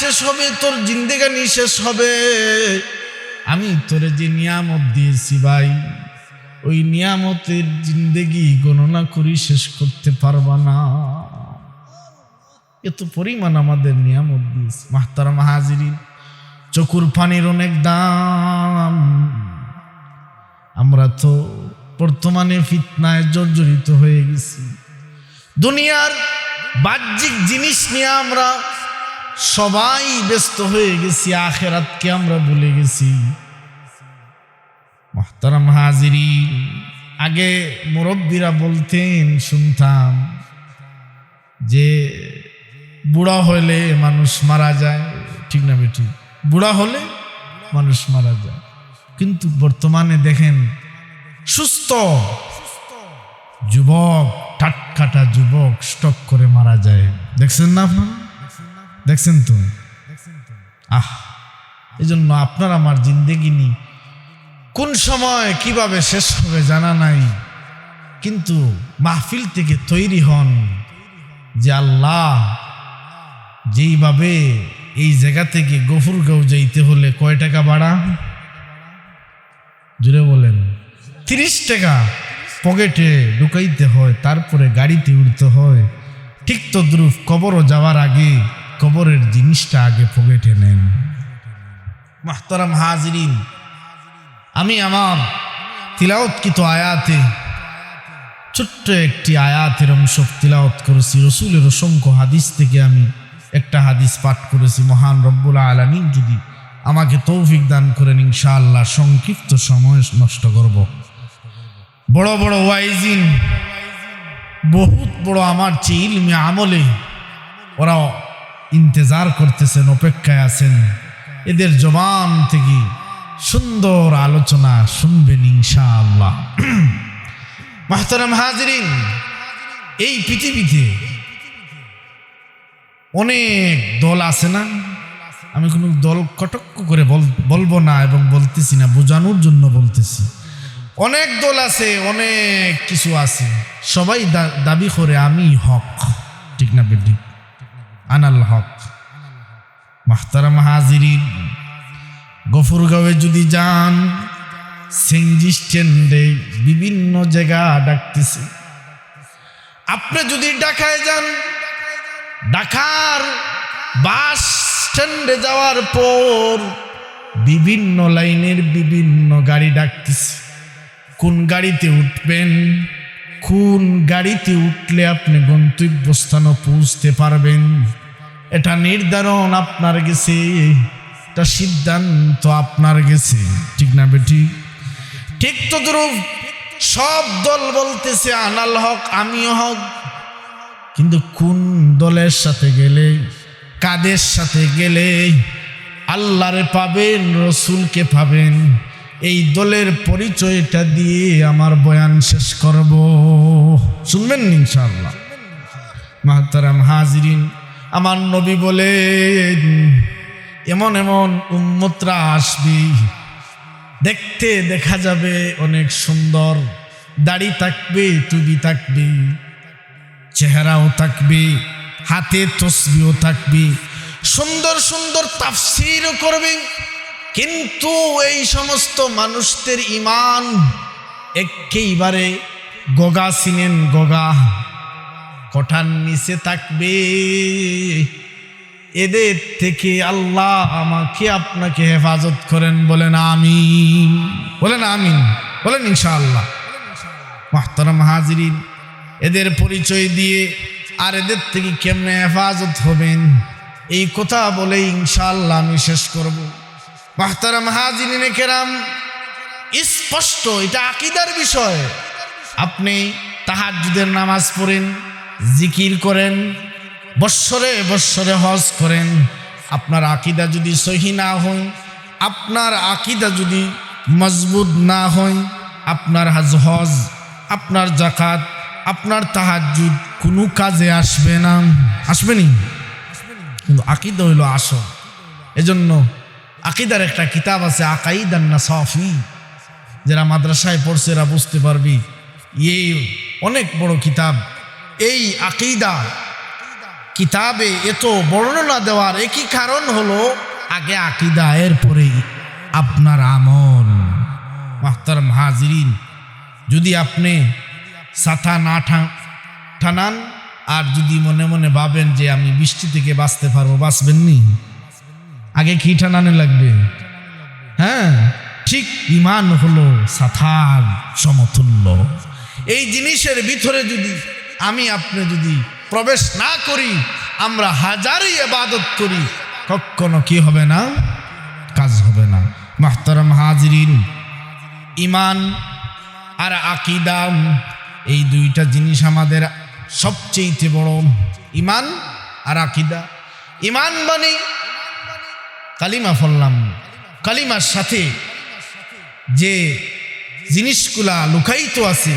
শেষ হবে, তোর জিন্দেগানি শেষ হবে, আমি তোরে যে নিয়ামত দিয়েছি ভাই, ওই নিয়ামতের জিন্দেগি গণনা করি শেষ করতে পারবা না। এত পরিমাণ আমাদের নিয়ামত দিয়েছি। মাহতারাম হাজিরিন, চকুর পানির অনেক দাম। আমরা তো বর্তমানে ফিতনায় জর্জরিত হয়ে গেছি। দুনিয়ার বাহ্যিক জিনিস নিয়ে আমরা সবাই ব্যস্ত হয়ে গেছি, আখিরাতকে আমরা ভুলে গেছি। মুহতারাম হাজিরিন, আগে মুরব্বীরা বলতেন, শুনতাম যে বুড়া হলে মানুষ মারা যায়। ঠিক না বেটি? বুড়া হলে মানুষ মারা যায়। কিন্তু বর্তমানে দেখেন, সুস্থ যুবক, টাটকাটা যুবক স্ট্রোক করে মারা যায়। দেখছেন না আপনারা? দেখছেন তো? এই জন্য আপনার আমার জিন্দেগি নি কোন সময় কিভাবে শেষ হবে জানা নাই, কিন্তু মাহফিল থেকে তৈরি হন যে আল্লাহ, যেইভাবে এই জায়গা থেকে গফুরগাঁও যাইতে হলে কয় টাকা ভাড়া? জুড়ে বলেন। 30 টাকা পকেটে ঢুকাইতে হয়, তারপরে গাড়িতে উঠতে হয়। ঠিক তদ্রুপ কবরও যাওয়ার আগে কবরের জিনিসটা আগে পকেটে নেন। মুহতারাম হাজিরিন, আমি আমার তিলাওয়াতকৃত আয়াতে ছোট্ট একটি আয়াতের অংশ তিলাওয়াত করেছি। রসুলের অসংখ্য হাদিস থেকে আমি একটা হাদিস পাঠ করেছি। মহান রব্বুল আলামিন যদি আমাকে তৌফিক দান করেন, ইনশাআল্লাহ সংক্ষিপ্ত সময় নষ্ট করব। বড় বড় ওয়াইজিন, বহুত বড় আমার চেয়ে ইলমে আমলে ওরা ইন্তজার করতেছেন, অপেক্ষায় আছেন। এদের জবান থেকে সুন্দর আলোচনা শুনবেন ইনশাআল্লাহ। মুহতারাম হাজিরিন, এই পৃথিবীতে অনেক দল আছে না? আমি কোনো দল কটক্ষ করে বলবো না এবং বলতেছি না, বোঝানোর জন্য বলতেছি। অনেক দল আছে, অনেক কিছু আছে, সবাই দাবি করে আমি হক। ঠিক না বেটি? আনাল হক। মুহতারাম হাজিরিন, গফুরগাঁওয়ে যদি যান, সিএনজি স্ট্যান্ডে বিভিন্ন জায়গা ডাকতেছে। আপনি যদি ঢাকায় যান, ঢাকার বাস স্ট্যান্ডে যাওয়ার পর বিভিন্ন লাইনের বিভিন্ন গাড়ি ডাকতেছে। কোন গাড়িতে উঠবেন, কোন গাড়িতে উঠলে আপনি গন্তব্যস্থানে পৌঁছতে পারবেন, এটা নির্ধারণ আপনার গেছে, এটা সিদ্ধান্ত আপনার গেছে। ঠিক না বেটি? ঠিক তদ্রুপ সব দল বলতেছে আনাল হক, আমিও হক, কিন্তু কোন দলের সাথে গেলে, কাদের সাথে গেলে আল্লাহরে পাবেন, রসুলকে পাবেন, এই দলের পরিচয়টা দিয়ে আমার বয়ান শেষ করব। শুনবেন ইনশাআল্লাহ। মুহতারাম হাজিরিন, আমার নবী বলেন, এমন এমন উম্মতরা আসবে, দেখতে দেখা যাবে অনেক সুন্দর, দাড়ি থাকবে, টুপি থাকবে, চেহারাও থাকবে, হাতে তসবিহও থাকবে, সুন্দর সুন্দর তাফসীরও করবে, কিন্তু এই সমস্ত মানুষদের ঈমান একেবারে গগা, চিনেন গগা, কঠার নিচে থাকবে। এদের থেকে আল্লাহ আমাকে আপনাকে হেফাজত করেন। বলেন আমিন, বলেন আমিন, বলেন ইনশাআল্লাহ। মুহতারাম হাজিরিন, এদের পরিচয় দিয়ে আর এদের থেকে কেমনে হেফাজত হবেন, এই কথা বলে ইনশাআল্লাহ আমি শেষ করব। মুহতারাম হাজিরিন কেরাম, স্পষ্ট এটা আকীদার বিষয়। আপনি তাহাজ্জুদের নামাজ পড়েন, জিকির করেন, বৎসরে বৎসরে হজ করেন, আপনার আকীদা যদি সহি না হয়, আপনার আকীদা যদি মজবুত না হয়, আপনার হজ, আপনার যাকাত, আপনার তাহাজ্জুদ কোনো কাজে আসবে না। আসবেনি? কিন্তু আকীদা হইল আসল। এজন্য আকীদার একটা কিতাব আছে, আকাইদান নাসাফি, যারা মাদ্রাসায় পড়ছে এরা বুঝতে পারবি, এই অনেক বড় কিতাব। এই আকীদা কিতাবে এত বর্ণনা দেওয়ার একই কারণ হলো আগে আকীদা, এরপরে আপনার আমল। মুহতারাম হাজিরিন, যদি আপনি ছাতা না টানান আর যদি মনে মনে ভাবেন যে আমি বৃষ্টি থেকে বাঁচতে পারবো, বাঁচবেন নি? আগে কি টানানো লাগবে? হ্যাঁ, ঠিক ঈমান হলো ছাতার সমতুল্য। এই জিনিসের ভিতরে যদি আমি আপনি যদি প্রবেশ না করি, আমরা হাজারই ইবাদত করি, কখনো কি হবে না? কাজ হবে না। মুহতারাম হাজিরিন, ঈমান আর আকীদা, এই দুইটা জিনিস আমাদের সবচেয়ে বড়। ঈমান আর আকীদা। ঈমান মানে কালিমা পড়লাম, কালিমার সাথে যে জিনিসগুলা লুকায়িত আছে,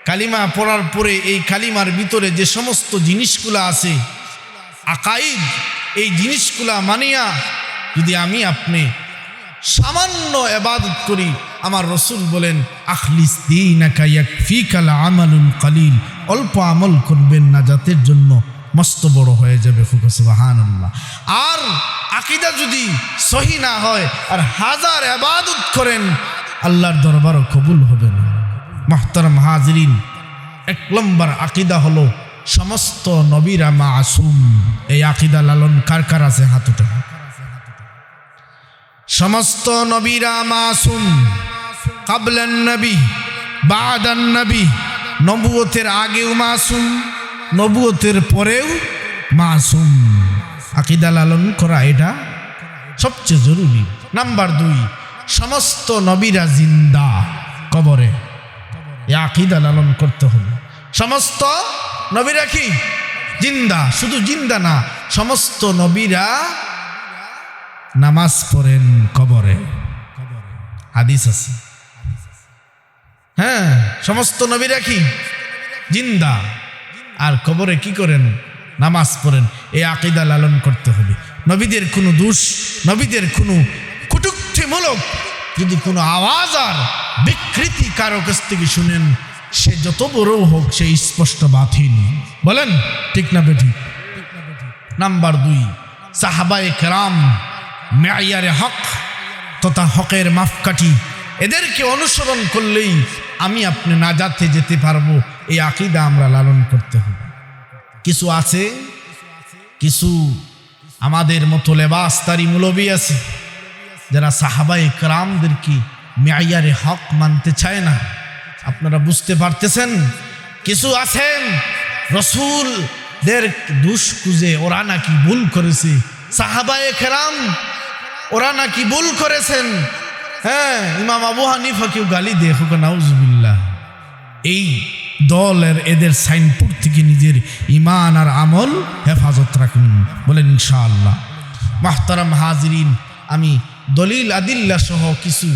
কালিমা পড়ার পরে এই কালিমার ভিতরে যে সমস্ত জিনিসগুলা আছে, আকাইদ, এই জিনিসগুলা মানিয়া যদি আমি আপনি সামান্য ইবাদত করি, আমার রাসূল বলেন আখলিস দীনাকা ইয়াকফিকাল আমালুল কলিল, অল্প আমল করবেন নাজাতের জন্য মস্ত বড় হয়ে যাবে। সুবহানাল্লাহ। আর আকীদা যদি সহি না হয় আর হাজার ইবাদত করেন, আল্লাহর দরবারও কবুল হবে না। মুহতারাম হাজিরিন, এক নম্বর আকীদা হলো সমস্ত নবীরা মাসুম। এই আকীদা লালন কার কার আছে? হাত উঠান। সমস্ত নবীরা মাসুম, কাবলান নবী বাদান নবী, নবুয়তের আগেও মাসুম, নবুয়তের পরেও মাসুম। আকীদা লালন করা এটা সবচেয়ে জরুরি। নাম্বার 2, সমস্ত নবীরা জিন্দা কবরে, এই আকীদা লালন করতে হবে। সমস্ত নবীরা কি জিন্দা? শুধু জিন্দা না, সমস্ত নবীরা নামাজ পড়েন কবরে, হাদিস আছে। হ্যাঁ, সমস্ত নবীরা কি জিন্দা আর কবরে কি করেন? নামাজ পড়েন। এই আকীদা লালন করতে হবে। নবীদের কোনো দোষ, নবীদের কোনো কটূক্তিমূলক যদি কোনো আওয়াজ আর বিকৃতি কারো কাছ থেকে শুনেন, সে যত বড় হোক, সে স্পষ্ট বাতিল। বলেন ঠিক না বেঠিক? নাম্বার 2, সাহাবায়ে কেরাম মেয়ারে হক তথা হকের মাপকাঠি, এদেরকে অনুসরণ করলেই আমি আপনি নাজাতে যেতে পারবো। এই আকীদা আমরা লালন করতে হবে। কিছু আছে, কিছু আমাদের মতো লেবাসতারি মুলবি আছে, যারা সাহাবায়ে কেরামদেরকে মেয়ারে হক মানতে চায় না। আপনারা বুঝতে পারতেছেন? কিছু আছেন রাসূলদের দোষ খুঁজে, ওরা নাকি ভুল করেছে, সাহাবায়ে কেরাম ওরা নাকি ভুল করেছেন। হ্যাঁ, ইমাম আবু হানিফাকেও গালি দিয়ে, নাউজুবিল্লাহ। এই দলের এদের সাইনপুর থেকে নিজের ঈমান আর আমল হেফাজত রাখুন, বলেন ইনশাআল্লাহ। মুহতারাম হাজিরিন, আমি দলিল আদিল্লা সহ কিছু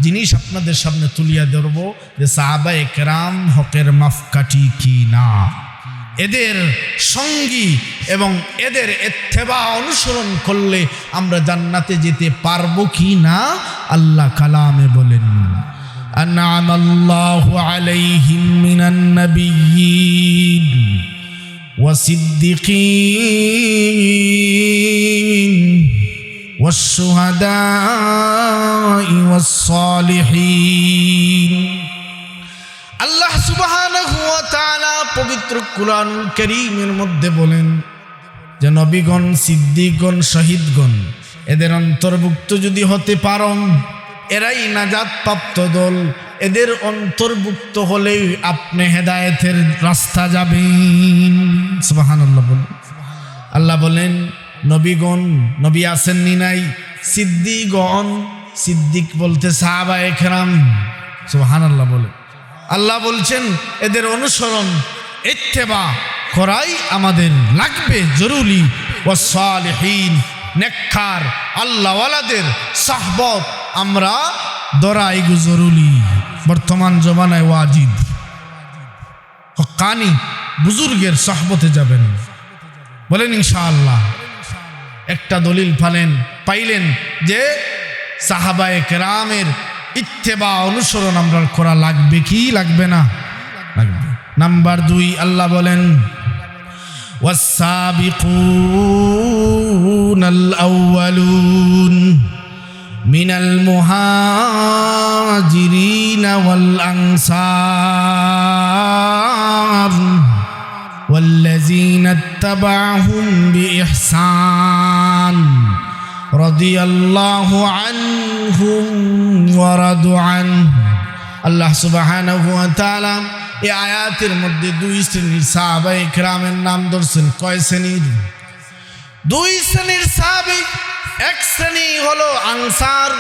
জিনিস আপনাদের সামনে তুলিয়া ধরব যে সাহাবায়ে কেরাম হকের মাপকাঠি কি না, এদের সঙ্গী এবং এদের ইত্তেবা অনুসরণ করলে আমরা জান্নাতে যেতে পারবো কি না। আল্লাহ কালামে বলেন, আনআমাল্লাহু আলাইহিম মিনান নাবিয়্যিন ওয়াস সিদ্দিকিন ওয়াস শুহাদাই ওয়াস সালিহিন। আল্লাহ সুবহানাহু ওয়া তাআলা পবিত্র কুরআনুল কারীমের মধ্যে বলেন যে নবীগণ, সিদ্দিকগণ, শহীদগণ এদের অন্তর্ভুক্ত যদি হতে পারো, এরাই নাজাত প্রাপ্ত দল। এদের অন্তর্ভুক্ত হলেই আপনি হেদায়েতের রাস্তা যাবেন। সুবহানাল্লাহ বলেন। আল্লাহ বলেন নবীগণ, নবী আসেননি নাই, সিদ্দিকগণ, সিদ্দিক বলতে সাহাবায়ে কেরাম। সুবহানাল্লাহ বলেন। আল্লাহ বলছেন এদের অনুসরণ, ইত্তেবা করাই আমাদের লাগবে, জরুরি। ওয়াস সালিহিন, নেককার আল্লাহওয়ালাদের সাহবত আমরা দরাই জরুরি। বর্তমান জমানায় ওয়াজিব। হক্কানি বুজুর্গের সাহবতে যাবেন, বলেন ইনশাআল্লাহ। একটা দলিল পাইলেন যে সাহাবায়ে কেরামের ইত্তেবা অনুসরণ আমরা করা লাগবে কি লাগবে না? লাগবে। নাম্বার 2, আল্লাহ বলেন ওয়াস-সাবিকুনাল আউয়ালুন মিনাল মুহাজিরিনা ওয়াল আনসার والذين اتبعهم بإحسان رضي الله عنهم ورضوا عنه আল্লাহ সুবহানাহু ওয়া তাআলা এই আয়াতের মধ্যে দুই শ্রেণীর সাহাবায়ে কেরামের নাম ধরছেন। কয় শ্রেণীর? দুই শ্রেণীর সাহাবী। এক শ্রেণী হলো আনসার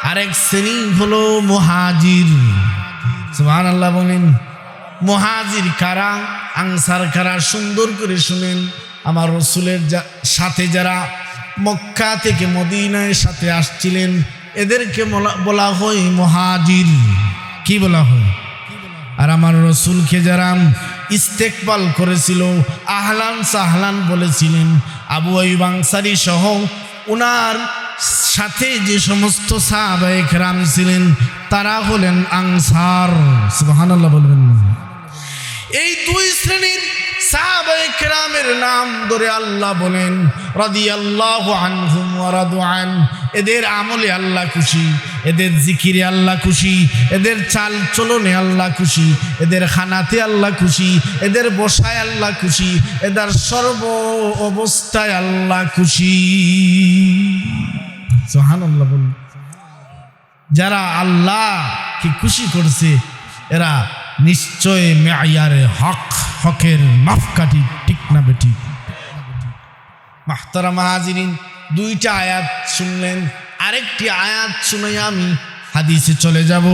আর এক শ্রেণী হলো মুহাজির। সুবহানাল্লাহ বলেন। মুহাজির কারা, আনসার কারা? সুন্দর করে শুনেন। আমার রাসূলের সাথে যারা মক্কা থেকে মদিনার সাথে আসছিলেন এদেরকে বলা হয় মুহাজির। কি বলা হয়? আর আমার রাসূলকে যারা ইস্তেকবাল করেছিল, আহলান সাহলান বলেছিলেন, আবু আইয়ুব আনসারী সহ ওনার সাথে যে সমস্ত সাহাবায়ে কেরাম ছিলেন তারা হলেন আনসার। সুবহানাল্লাহ বলবেন। এই দুই শ্রেণীর সাহাবায়ে কেরামের নাম ধরে আল্লাহ বলেন রাদিয়াল্লাহু আনহুম ওয়া রাদু আন। এদের আমলে আল্লাহ খুশি, এদের জিকিরে আল্লাহ খুশি, এদের চাল চলনে আল্লাহ খুশি, এদের খানাতে আল্লাহ খুশি, এদের বসায় আল্লাহ খুশি, এদের সর্ব অবস্থায় আল্লাহ খুশি। সুবহানাল্লাহ বলুন। যারা আল্লাহকে খুশি করছে এরা নিশ্চয় মেয়ারে হকের মাপকাঠি, ঠিক না বেটি? মাহতারাম হাজিরিন, দুইটা আয়াত শুনলেন। আরেকটি আয়াত শুনে আমি হাদিসে চলে যাব।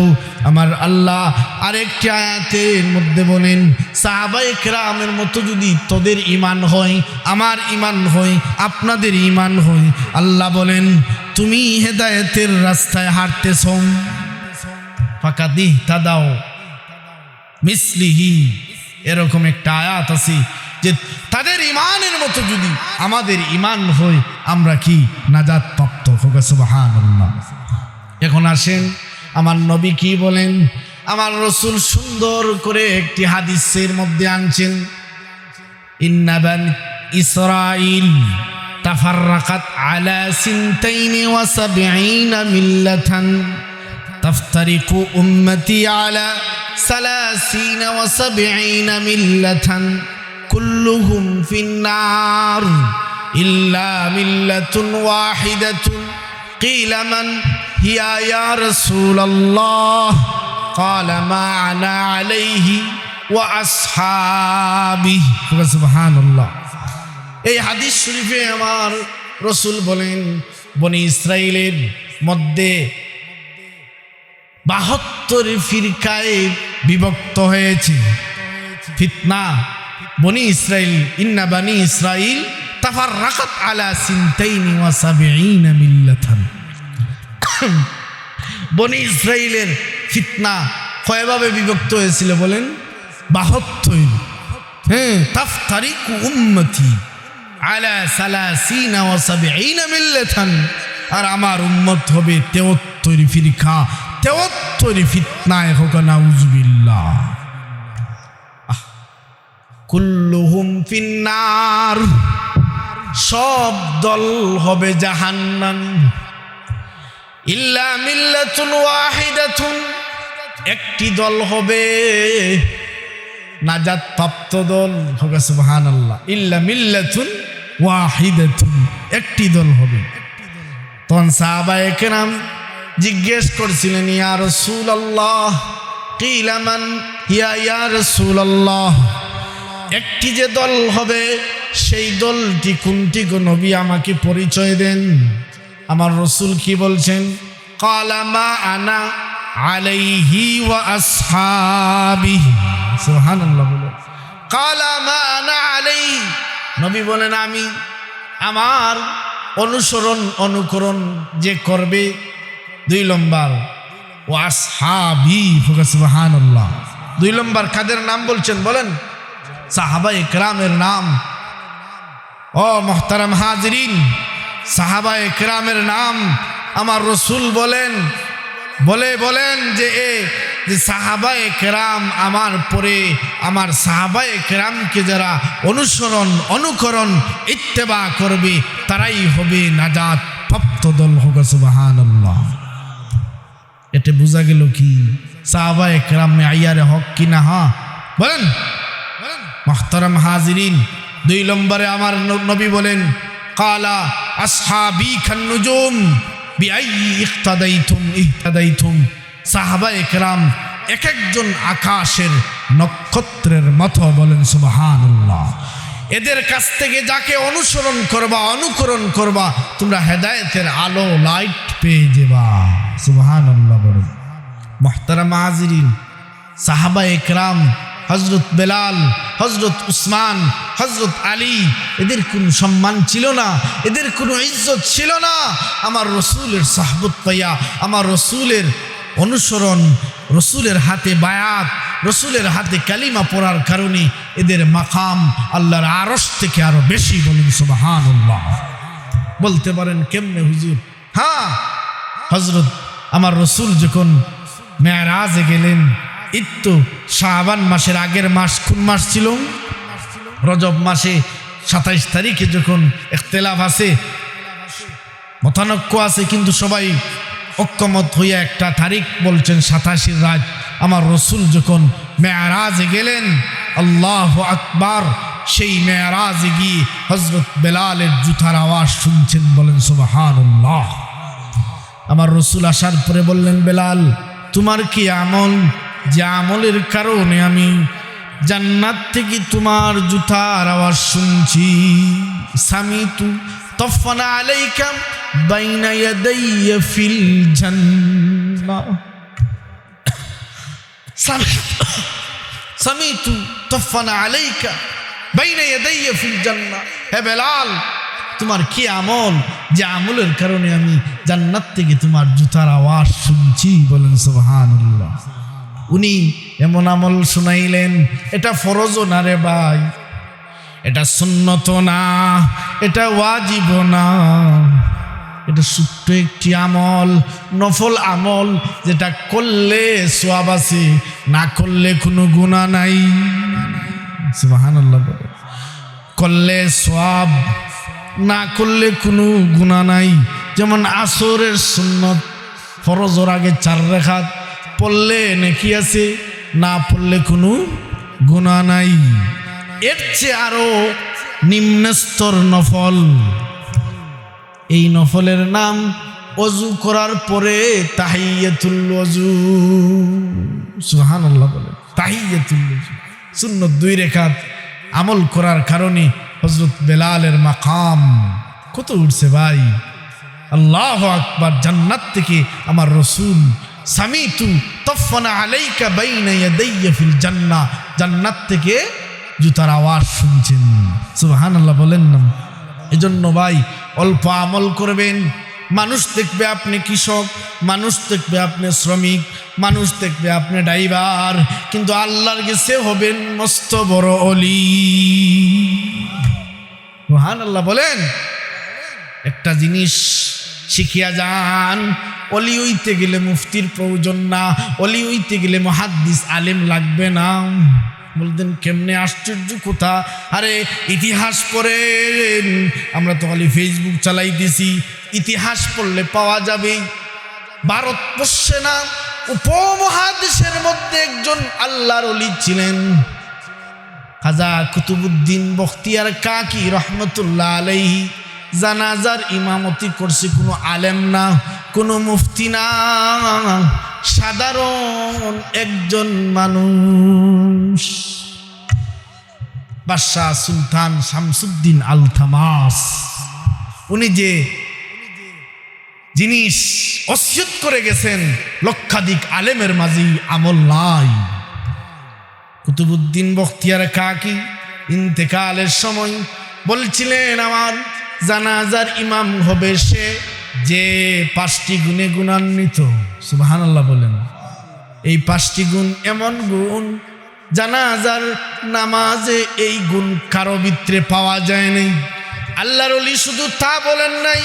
আমার আল্লাহ আরেকটি আয়াতের মধ্যে বলেন সাহাবায়ে কেরামের মতো যদি তোদের ঈমান হয়, আমার ঈমান হয়, আপনাদের ঈমান হয়, আল্লাহ বলেন তুমি হেদায়েতের রাস্তায় হাঁটতেছ, ফাকাদ ইহতাদাও মিসলিহি। এরকম একটা আয়াত আছে যে তাদের ঈমানের মতো যদি আমাদের ঈমান হয় আমরা কি নাজাত প্রাপ্ত হোক। সুবহানাল্লাহ। এখন আসেন আমার নবী কি বলেন। আমার রাসূল সুন্দর করে একটি হাদিসের মধ্যে আনছেন, ইন্না বানি ইসরাঈল তাফাররাকাত আলা সিনতাইনি ওয়া সাবঈনা মিল্লাতান তাফতারিকু উম্মতি আলা সালাসিনা ওয়া সাবঈনা মিল্লাতান কুল্লুহুম ফিন্নার ইল্লা মিল্লাতুন ওয়াহিদাতুন কিলা মান হিয়া ইয়া রাসূলুল্লাহ ক্বালা মা আনা আলাইহি ওয়া আসহাবি। সুবহানাল্লাহ। এই হাদিস শরীফে আমার রাসূল বলেন বনি ইসরাইলের মধ্যে 72 ফিরকায় বিভক্ত হয়েছে ফিতনা। বনি ইসরাইল, ইন্না বানি ইসরাইল তাফাররাকাত আলা সিনতাইনি ওয়া সাবঈনা মিল্লাতান। বনি ইসরাইলের ফিতনা কয়ভাবে বিভক্ত হয়েছিল বলেন? 72। তাফতারিকু উম্মতি আলা সালাসিনা ওয়া সাবঈনা মিল্লাতান। আর আমার উম্মত হবে 73 ফিরকা, 73 ফিতনায় হোক নাউজুবিল্লাহ। কুল্লুহুম ফিন্নার, সব দল হবে জাহান্নাম। ইল্লা মিল্লাতুন ওয়াহিদাতুন, একটি দল হবে নাজাত প্রাপ্ত দল হোক। সুবহানাল্লাহ। ইল্লা মিল্লাতুন ওয়াহিদাতুন, একটি দল হবে। তখন সাহাবায়ে কেরাম জিজ্ঞেস করছিলেন ইয়া রাসূলুল্লাহ কিলা মান হিয়া ইয়া রাসূলুল্লাহ, একটি যে দল হবে সেই দলটি কোনটি গো নবী, আমাকে পরিচয় দেন। আমার রাসূল কি বলছেন? ক্বালা মা আনা আলাইহি ওয়া আসহাবি। সুবহানাল্লাহ বলে। ক্বালা মা আনা আলাইহি, নবী বলেন আমি আমার অনুসরণ অনুকরণ যে করবে। 2 নম্বর ওয়া আসহাবি। সুবহানাল্লাহ। 2 নম্বর কাদের নাম বলছেন বলেন? সাহাবায়ে কেরামের নাম। ও মুহতারাম হাজিরিন, সাহাবায়ে কেরামের নাম আমার রাসূল বলেন যে যে সাহাবায়ে কেরাম আমার পরে আমার সাহাবায়ে কেরামকে যারা অনুকরণ ইত্তেবা করবে তারাই হবে নাজাত প্রাপ্ত দল। হোক সুবহানাল্লাহ। এতে বোঝা গেল কি সাহাবায়ে কেরামে আইয়ারে হক কিনা? হ্যাঁ বলেন মুহতারাম হাজিরিন। 2 নম্বরে আমার নবী বলেন কালা আসহাবি খান্নুজুম বিআইয়ি ইক্তাদাইতুম ইহতাদাইতুম। সাহাবায়ে কেরাম এক একজন আকাশের নক্ষত্রের মতো। বলেন সুবহানাল্লাহ। এদের কাছ থেকে যাকে অনুকরণ করবা তোমরা হেদায়েতের আলো লাইট পেয়ে যাবা। সুবহানাল্লাহ। বলেন মুহতারাম হাজিরিন, সাহাবায়ে কেরাম হযরত বেলাল, হযরত উসমান, হযরত আলী, এদের কোনো সম্মান ছিল না, এদের কোনো ইজ্জত ছিল না। আমার রসুলের সাহবত পাইয়া, আমার রসুলের অনুসরণ, রসুলের হাতে বায়াত, রসুলের হাতে কালিমা পড়ার কারণে এদের মাকাম আল্লাহর আরশ থেকে আরো বেশি। বলুন সুবহানাল্লাহ। বলতে পারেন কেমনে হুজুর? হ্যাঁ, হযরত আমার রসুল যখন মেরাজে গেলেন, ইত্তু শাবান মাসের আগের মাস কোন মাস ছিল? রজব মাসে 27 তারিখে। যখন ইখতিলাফ আছে, মতানক্য আছে, কিন্তু সবাই ঐক্যমত হইয়া একটা তারিখ বলছেন 87 রাত। আমার রসুল যখন মেরাজে গেলেন, আল্লাহু আকবার, সেই মেরাজে গিয়ে হযরত বেলালের জুতার আওয়াজ শুনছেন। বলেন সুবহানাল্লাহ। আমার রসুল আসার পরে বললেন, বেলাল তোমার কি আমল, যে আমলের কারণে আমি জান্নাত থেকে তোমার জুতার আওয়াজ শুনছি? সামিতু তফানা আলাইকা বাইনা ইয়াদাইয়া ফিল জান্নাহ। সামিতু তফানা আলাইকা বাইনা ইয়াদাইয়া ফিল জান্নাহ। হে বেলাল, তোমার কি আমল, যে আমলের কারণে আমি জান্নাত থেকে তোমার জুতার আওয়াজ শুনছি? বলেন সুবহানাল্লাহ। উনি এমন আমল শুনাইলেন, এটা ফরজও না রে ভাই, এটা সুন্নত না, এটা ওয়াজিব না, এটা ছোট্ট একটি আমল, নফল আমল, যেটা করলে সওয়াব আছে, না করলে কোনো গুনাহ নাই। সুবহানাল্লাহ। করলে সওয়াব, না করলে কোনো গুনাহ নাই। যেমন আসরের সুন্নত, ফরজের আগে 4 রাকাত পড়লে নেকি আছে, না পড়লে কোনো গুনাহ নাই। এর চেয়ে আরো নিম্ন স্তর নফল, এই নফলের নাম ওযু করার পরে তাহিয়াতুল ওযু। সুবহানাল্লাহ। বলে তাহিয়াতুল ওযু সুন্নত 2 রাকাত আমল করার কারণে হযরত বেলালের মাকাম কত উঠছে ভাই। আল্লাহু আকবার। জান্নাত থেকে আমার রসুল সামিতু তফানা আলাইকা বাইনা ইয়াদাইয়া ফিল জান্নাহ, জান্নাত থেকে জুতার আওয়াজ শুনছেন। সুবহানাল্লাহ বলেন না? এজন্য ভাই অল্প আমল করবেন, মানুষ দেখবে আপনি কৃষক, মানুষ দেখবে আপনি শ্রমিক, মানুষ দেখবে আপনি ড্রাইভার, কিন্তু আল্লাহর কাছে হবেন মস্ত বড় ওলি। সুবহানাল্লাহ বলেন। একটা জিনিস শিখিয়া যান, অলি হইতে গেলে মুফতির প্রয়োজন না, অলি হইতে গেলে মুহাদ্দিস আলেম লাগবে না। বলতেন কেমনে? আশ্চর্য কথা। আরে ইতিহাস পড়েন, আমরা তো খালি ফেসবুক চালাইতেছি, ইতিহাস পড়লে পাওয়া যাবে। ভারতবর্ষে না, উপমহাদেশের মধ্যে একজন আল্লাহর ওলি ছিলেন, খাজা কুতুবউদ্দিন বখতিয়ার কাকি রহমতুল্লাহ আলাইহি। জানাজার ইমামতি করছে কোনো আলেম না, কোনো মুফতি না, সাধারণ একজন মানুষ, বাদশাহ সুলতান শামসুদ্দিন আলতামাস। উনি যে জিনিস ওসিয়ত করে গেছেন, লক্ষাধিক আলেমের মাঝে আমল নাই। কুতুবউদ্দিন বখতিয়ার কাকি ইন্তেকালের সময় বলছিলেন, আমার জানাজার ইমাম হবে সে যে 5টি গুণে গুণান্বিত। সুবহানাল্লাহ বলেন। এই 5টি গুণ এমন গুণ, জানাজার নামাজে এই গুণ কারো ভিতরে পাওয়া যায় নাই। আল্লাহর ওলি শুধু তা বলেন নাই,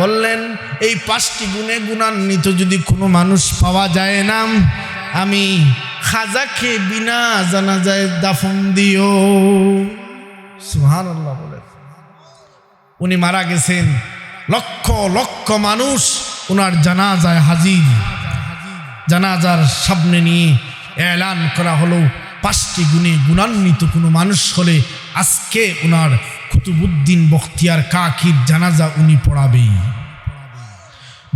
বললেন এই 5টি গুণে গুণান্বিত যদি কোনো মানুষ পাওয়া যায় না, আমি খাজাকে বিনা জানাজায় দাফন দিও। সুবহানাল্লাহ বলেন। উনি মারা গেছেন, লক্ষ লক্ষ মানুষ ওনার জানাজায় হাজির। জানাজার সামনে নিয়ে এলান করা হলো, 5টি গুণে গুণান্বিত কোনো মানুষ হলে আজকে ওনার কুতুবউদ্দিন বখতিয়ার কাকির জানাজা উনি পড়াবেই।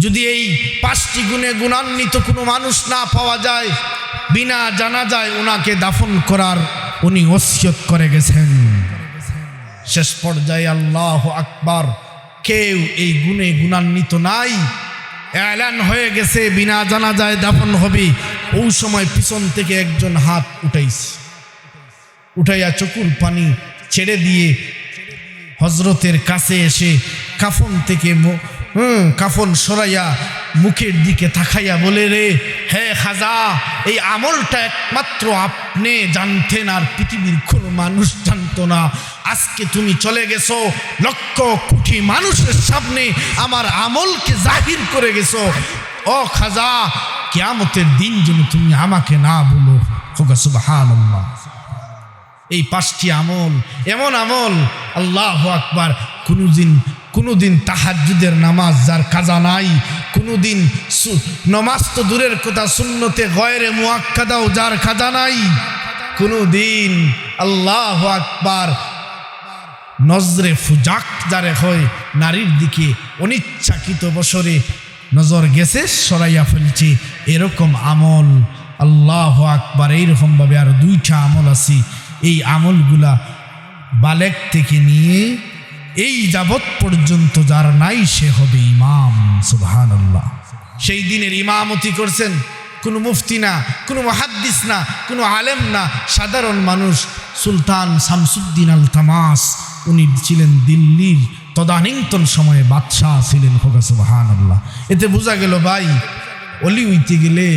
যদি এই 5টি গুণে গুণান্বিত কোনো মানুষ না পাওয়া যায়, বিনা জানাজায় ওনাকে দাফন করার উনি ওসিয়ত করে গেছেন। শেষ পর্যায়ে আল্লাহু আকবার, কেউ এই গুণে গুণান্বিত নাই। এলান হয়ে গেছে বিনা জানাজায় দাফন হবে। ওই সময় পিছন থেকে একজন হাত উঠাইয়া চকুর পানি ছেড়ে দিয়ে হযরতের কাছে এসে কাফন থেকে কাফন সরাইয়া মুখের দিকে তাকাইয়া বলে, রে হে খাজা, এই আমলটা একমাত্র আপনি জানতেন, আর পৃথিবীর কোনো মানুষ জানতো না। আজকে তুমি চলে গেছো, লক্ষ কোটি মানুষের সামনে আমার আমলকে জাহির করে গেছো। ও খাজা, কিয়ামতের দিন যেন তুমি আমাকে না বলো। সুবহানাল্লাহ। এই 5টি আমল এমন আমল, আল্লাহু আকবার, কোনোদিন তাহাজ্জুদের নামাজ যার কাজা নাই, কোনোদিন নামাজ তো দূরের কথা, সুন্নতে গয়রে মুআক্কাদাও যার কাজা নাই, কোনোদিন আল্লাহু আকবার নজরে ফুজাক যারে হয়, নারীর দিকে অনিচ্ছাকৃত বছরে নজর গেছে, সরাইয়া ফেলছে, এরকম আমল। আল্লাহু আকবার। এইরকমভাবে আর 2টা আমল আছে। এই আমলগুলা বালেগ থেকে নিয়ে এই যাবৎ পর্যন্ত যার নাই সে হবে ইমাম। সুবহানাল্লাহ। সেই দিনের ইমামতি করছেন কোনো মুফতি না, কোনো মুহাদ্দিস না, কোনো আলেম না, সাধারণ মানুষ। সুলতান শামসুদ্দিন আল তামাস, উনি ছিলেন দিল্লির তদানীন্তন সময়ে বাদশাহ ছিলেন। সুবহানাল্লাহ। এতে বোঝা গেল ভাই, অলি হইতে গেলে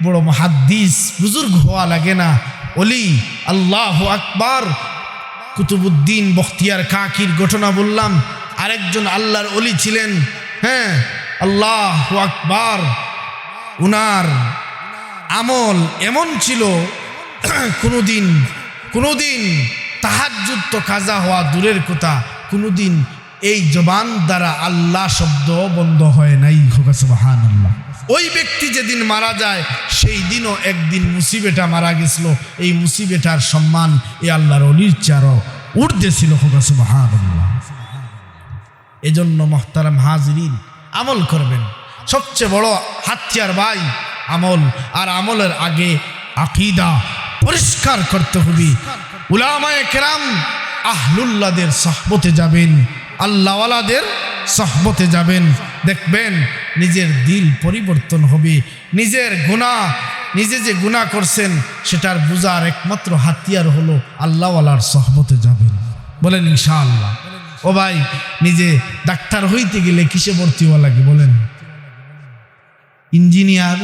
বড় মুহাদ্দিস বুজুর্গ হওয়া লাগে না। অলি, আল্লাহু আকবার। কুতুবউদ্দিন বখতিয়ার কাকির ঘটনা বললাম, আরেকজন আল্লাহর অলি ছিলেন। হ্যাঁ, আল্লাহু আকবার। উনার আমল এমন ছিল, কোনোদিন তাহাজ্জুদ তো কাজা হওয়া দূরের কথা, কোনোদিন এই জবান দ্বারা আল্লাহ শব্দ বন্ধ হয় নাই। সুবহানাল্লাহ। ওই ব্যক্তি যেদিন মারা যায়, সেই দিনও একদিন মুসিবেটা মারা গেছিল। এই মুসিবেটার সম্মান এই আল্লাহর অলির চারও ঊর্ধ্বে ছিল। সুবহানাল্লাহ। এজন্য মুহতারাম হাজিরিন, আমল করবেন। সবচেয়ে বড় হাতিয়ার ভাই আমল। আর আমলের আগে আকীদা পরিষ্কার করতে হবে। উলামায়ে কেরাম আহলুল্লাহদের সহবতে যাবেন, আল্লাহওয়ালাদের সহবতে যাবেন, দেখবেন নিজের দিল পরিবর্তন হবে। নিজের গুনাহ, নিজে যে গুনাহ করছেন সেটার বুঝার একমাত্র হাতিয়ার হলো আল্লাহওয়ালার সহবতে যাবেন। বলেন ইনশাআল্লাহ। ও ভাই, নিজে ডাক্তার হইতে গেলে কিসে ভর্তি হওয়া লাগে বলেন? ইঞ্জিনিয়ার,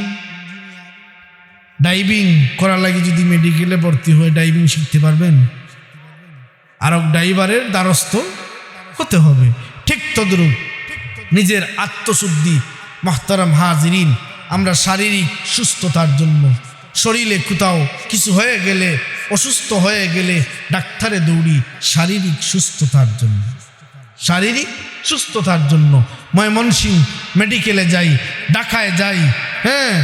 ডাইভিং করার লাগে যদি মেডিকেলে ভর্তি হয়ে ডাইভিং শিখতে পারবেন? আরব ড্রাইভারের দ্বারস্থ হতে হবে। ঠিক তদ্রূপ নিজের আত্মশুদ্ধি। মুহতারাম হাজিরিন, আমরা শারীরিক সুস্থতার জন্য, শরীরে কোথাও কিছু হয়ে গেলে, অসুস্থ হয়ে গেলে ডাক্তারে দৌড়ি শারীরিক সুস্থতার জন্য। শারীরিক সুস্থতার জন্য ময়মনসিংহ মেডিকেলে যাই, ঢাকায় যাই, হ্যাঁ,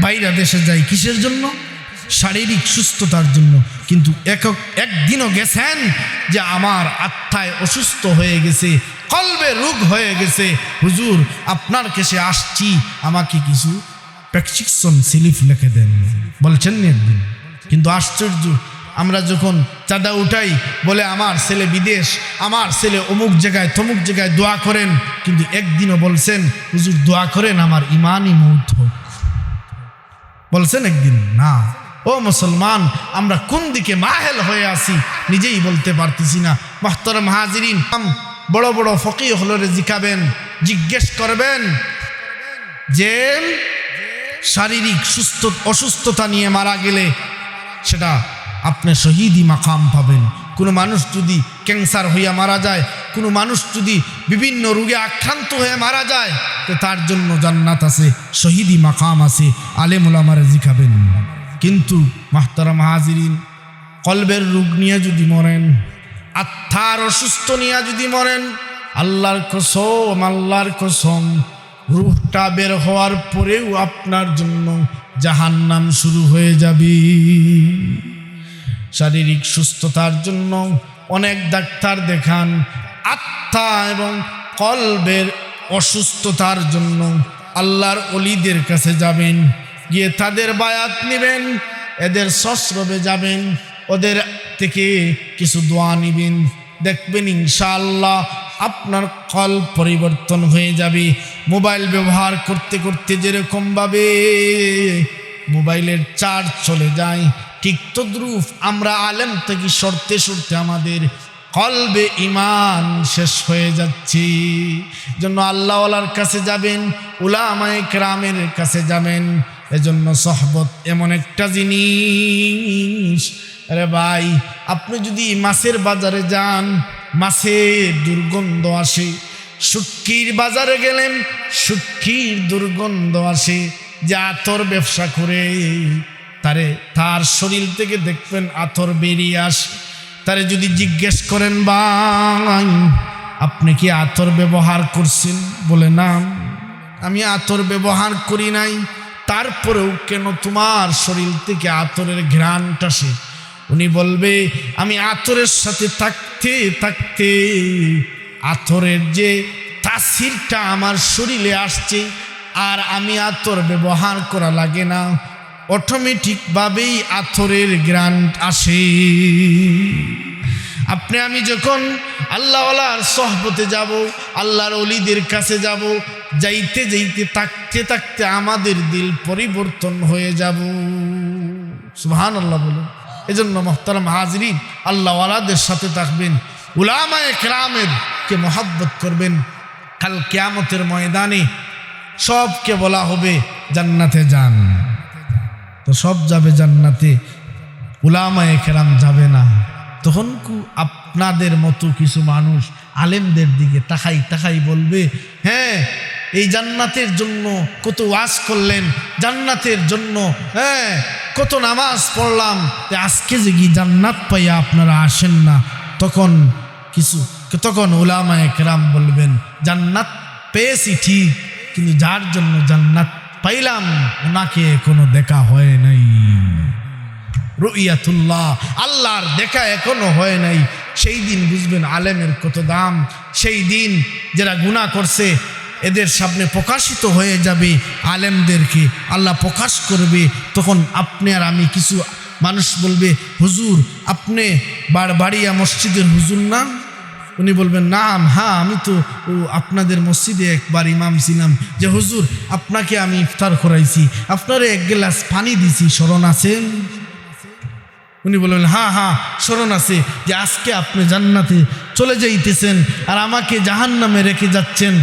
বাইরে দেশে যাই। কিসের জন্য? শারীরিক সুস্থতার জন্য। কিন্তু একদিনও গেছেন যে আমার আত্মায় অসুস্থ হয়ে গেছে, কলবে রোগ হয়ে গেছে, হুজুর আপনার কাছে আসছি, আমাকে কিছু প্রেসক্রিপশন স্লিপ লিখে দেন, বলছেন না একদিন? কিন্তু আশ্চর্য, আমরা যখন চাঁদা উঠাই বলে আমার ছেলে বিদেশ, আমার ছেলে অমুক জায়গায় তমুক জায়গায় দোয়া করেন, কিন্তু একদিনও বলছেন হুজুর দোয়া করেন আমার ইমানই মৌত হোক? বলছেন একদিন? না। ও মুসলমান, আমরা কোন দিকে মাহেল হয়ে আছি নিজেই বলতে পারতেছি না। মুহতারাম হাজিরিন, বড় বড় ফকিহ হলরে জিজ্ঞেস করবেন যে শারীরিক অসুস্থতা নিয়ে মারা গেলে সেটা আপনি শহীদি মাকাম পাবেন। কোনো মানুষ যদি ক্যান্সার হইয়া মারা যায়, কোনো মানুষ যদি বিভিন্ন রোগে আক্রান্ত হয়ে মারা যায়, তো তার জন্য জান্নাত আছে, শহীদি মাকাম আছে। আলেম ওলামারে জিজ্ঞাবেন। কিন্তু মাহতারাম হাজিরিন, কলবের রোগ নিয়ে যদি মরেন, আত্মার অসুস্থ নিয়ে যদি মরেন, আল্লাহর কসম রূহটা বের হওয়ার পরেও আপনার জন্য জাহান্নাম শুরু হয়ে যাবে। শারীরিক সুস্থতার জন্য অনেক ডাক্তার দেখান, আত্মা এবং কলবের অসুস্থতার জন্য আল্লাহর ওলিদের কাছে যাবেন, গিয়ে তাদের বায়াত নেবেন, এদের সশ্রবে যাবেন, ওদের থেকে কিছু দোয়া নেবেন, দেখবেন ইনশাআল্লাহ আপনার কলব পরিবর্তন হয়ে যাবে। মোবাইল ব্যবহার করতে করতে যেরকমভাবে মোবাইলের চার্জ চলে যায়, ঠিক তদ্রূপ আমরা আলেম থেকে সরতে সরতে আমাদের কলবে ঈমান শেষ হয়ে যাচ্ছে। জন্য আল্লাহওয়ালার কাছে যাবেন, উলামায়ে কেরামের কাছে যাবেন। এজন্য সহবত এমন একটা জিনিস। আরে ভাই, আপনি যদি মাছের বাজারে যান, মাছের দুর্গন্ধ আসে। শুটকির বাজারে গেলেন, শুটকির দুর্গন্ধ আসে। যে আতর ব্যবসা করে তার শরীর থেকে দেখবেন আতর বেরিয়ে আসে। তারে যদি জিজ্ঞেস করেন, ভাই আপনি কি আতর ব্যবহার করছেন? বলে না, আমি আতর ব্যবহার করি নাই। তারপরেও কেন তোমার শরীর থেকে আতরের ঘ্রাণটা আসে? উনি বলবে, আমি আতরের সাথে থাকতে থাকতে আতরের যে তাসিরটা আমার শরীরে আসছে, আর আমি আতর ব্যবহার করা লাগে না, অটোমেটিকভাবেই আতরের ঘ্রাণ আসে। আপনি আমি যখন আল্লাহওয়ালার সহবতে যাব, আল্লাহর ওলিদের কাছে যাব, যাইতে যাইতে থাকতে থাকতে আমাদের দিল পরিবর্তন হয়ে যাব। সুবহানাল্লাহ বলুন। এজন্য মুহতারাম হাজিরিন, আল্লাহওয়ালাদের সাথে থাকবেন, উলামায়ে কেরামের কে মহব্বত করবেন। কাল কিয়ামতের ময়দানে সবকে বলা হবে জান্নাতে যান, তো সব যাবে জান্নাতে, উলামায়ে কেরাম যাবে না। তখন আপনাদের মতো কিছু মানুষ আলেমদের দিকে তাকাই বলবে, হ্যাঁ এই জান্নাতের জন্য কত ওয়াজ করলেন, জান্নাতের জন্য হ্যাঁ কত নামাজ পড়লাম, আজকে যে কি জান্নাত পাইয়া আপনারা আসেন না? তখন উলামায়ে কেরাম বলবেন, জান্নাত পেয়েছি ঠিক, কিন্তু যার জন্য জান্নাত পাইলাম ওনাকে এখনো দেখা হয় নাই। রুইয়াতুল্লাহ, আল্লাহর দেখা এখনো হয় নাই। সেই দিন বুঝবেন আলেমের কত দাম। সেই দিন যারা গুনাহ করছে এদের সামনে প্রকাশিত হয়ে যাবে, আলেমদেরকে আল্লাহ প্রকাশ করবে। তখন আপনি আর আমি, কিছু মানুষ বলবে, হুজুর আপনি বাড়িয়া মসজিদের হুজুর না? উনি বলবেন, নাম, হ্যাঁ আমি তো আপনাদের মসজিদে একবার ইমাম ছিলাম। যে হুজুর আপনাকে আমি ইফতার করাইছি, আপনারে এক গ্লাস পানি দিছি, স্মরণ আছে? উনি বললেন, হ্যাঁ স্মরণ আছে, যে আজকে আপনি জান্নাতে চলে যাইতেছেন আর আমাকে জাহান্নামে রেখে যাচ্ছেন,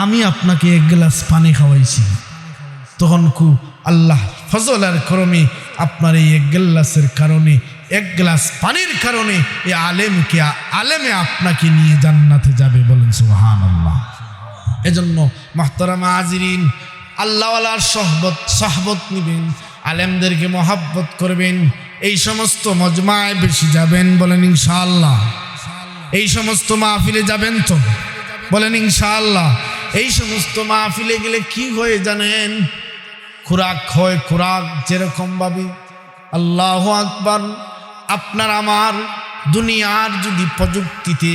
আমি আপনাকে এক গ্লাস পানি খাওয়াইছি। তখন আল্লাহ ফজল আর করমে আপনার এই এক গ্লাসের কারণে, এক গ্লাস পানির কারণে এই আলেমে আপনাকে নিয়ে জান্নাতে যাবে। বলেন সুবহানাল্লাহ। এজন্য মুহতারাম হাজিরিন, আল্লাহওয়ালার সহবত নিবেন, আলেমদেরকে মহব্বত করবেন, এই সমস্ত মজমায় বেশি যাবেন। বলেন ইনশাআল্লাহ। এই সমস্ত মাহফিলে যাবেন তো? বলেন ইনশাআল্লাহ। এই সমস্ত মাহফিলে গেলে কি হয়ে জানেন? খুরাক হয়, খুরাক যেরকম ভাবে। আল্লাহু আকবার। আপনার আমার দুনিয়ার যদি প্রযুক্তিতে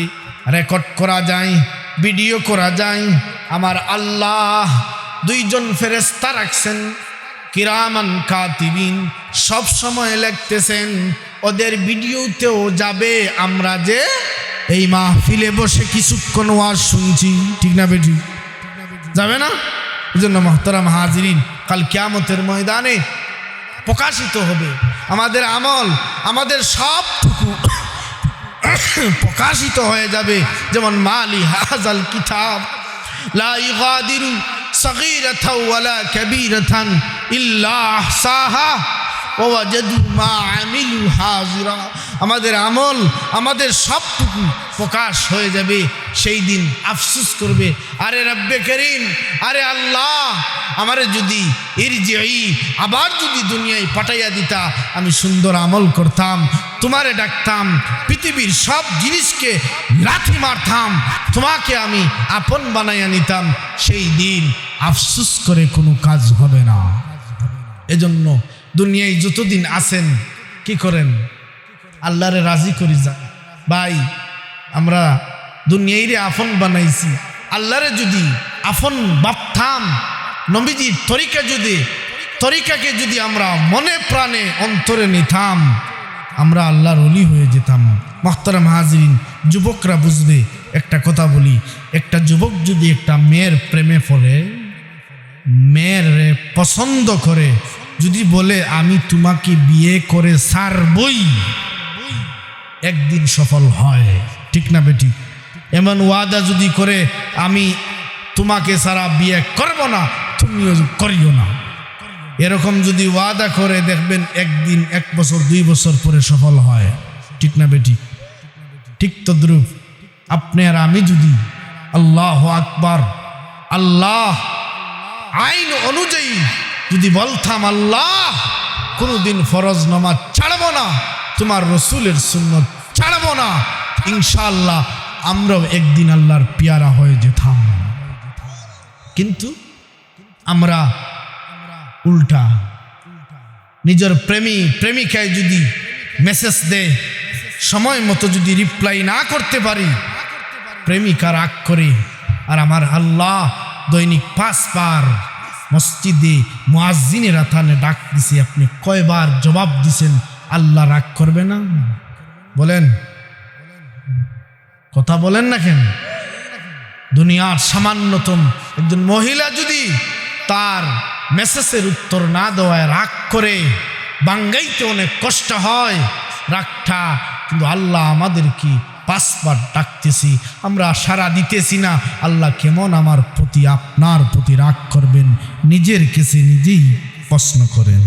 রেকর্ড করা যায়, ভিডিও করা যায়, আমার আল্লাহ দুইজন ফেরেশতা রাখছেন, কিরামান কাতিবিন, সব সময় লিখতেছেন। ওদের ভিডিওতেও যাবে আমরা যে এই মাহফিলে বসে কিছুক্ষণ ওয়াজ শুনছি, ঠিক না বেটি? যাবে না? এজন্য মুহতারাম হাজিরিন, কাল কিয়ামতের ময়দানে প্রকাশিত হবে আমাদের আমল, আমাদের সবটুকু প্রকাশিত হয়ে যাবে। যেমন মালি হাযাল কিতাব লা ইগাদিরু সাগীরাতাও ওয়ালা কাবীরাতান ইল্লা আহসাহা ওয়া ওয়াজাদু মা আমিলু হাযিরা আমাদের আমল, আমাদের সবটুকু প্রকাশ হয়ে যাবে। সেই দিন আফসোস করবে, আরে রব্বে করিম, আরে আল্লাহ, আমারে যদি ইরজিই, আবার যদি দুনিয়ায় পাঠাইয়া দিতা, আমি সুন্দর আমল করতাম, তোমারে ডাকতাম, পৃথিবীর সব জিনিসকে লাথি মারতাম, তোমাকে আমি আপন বানাইয়া নিতাম। সেই দিন আফসোস করে কোনো কাজ হবে না। এজন্য দুনিয়ায় যতদিন আছেন কি করেন? আল্লাহরে রাজি করি যান। ভাই, আমরা দুনিয়াইরে আপন বানাইছি, আল্লাহরে যদি আপন ভাবতাম, নবীজির তরিকাকে যদি আমরা মনে প্রাণে অন্তরে নিতাম, আমরা আল্লাহর ওলি হয়ে যেতাম। মুহতারাম হাজিরিন, যুবকরা বুঝবে। একটা কথা বলি, একটা যুবক যদি একটা মেয়ের প্রেমে পড়ে, মেয়ের পছন্দ করে, যদি বলে আমি তোমাকে বিয়ে করে ছাড়বই, একদিন সফল হয়, ঠিক না বেটি? এমন ওয়াদা যদি করে আমি তোমাকে ছাড়া বিয়ে করব না, তুমিও করিও না, এরকম যদি ওয়াদা করে, দেখবেন একদিন, 1 বছর 2 বছর পরে সফল হয়, ঠিক না বেটি? ঠিক তদ্রুপ আপনি আর আমি যদি আল্লাহ আকবার, আল্লাহ আইন অনুযায়ী যদি বলতাম, আল্লাহ কোনোদিন ফরজ নামাজ ছাড়ব না, তোমার রসুলের সুন্নত ছাড়ব না, ইনশাআল্লাহ আমরাও একদিন আল্লাহর পেয়ারা হয়ে যেতাম। আমরা উল্টা, নিজের প্রেমিকায় যদি মেসেজ দেয়, সময় মতো যদি রিপ্লাই না করতে পারি, প্রেমিকা রাগ করে। আর আমার আল্লাহ দৈনিক 5 বার মসজিদে মুয়াজ্জিনের আথানে ডাক দিছে, আপনি কয়বার জবাব দিছেন? আল্লাহ রাগ করবে না? বলেন, কথা বলেন না কেন? দুনিয়ার সামান্যতম একজন মহিলা যদি তার মেসেজের উত্তর না দেওয়ায় রাগ করে, বাঙ্গাইতে অনেক কষ্ট হয় রাগটা, কিন্তু আল্লাহ আমাদের কি 5 বার ডাকতেছি, আমরা সাড়া দিতেছি না, আল্লাহ কেমন আমার প্রতি, আপনার প্রতি রাগ করবেন? নিজের কাছে নিজেই প্রশ্ন করেন,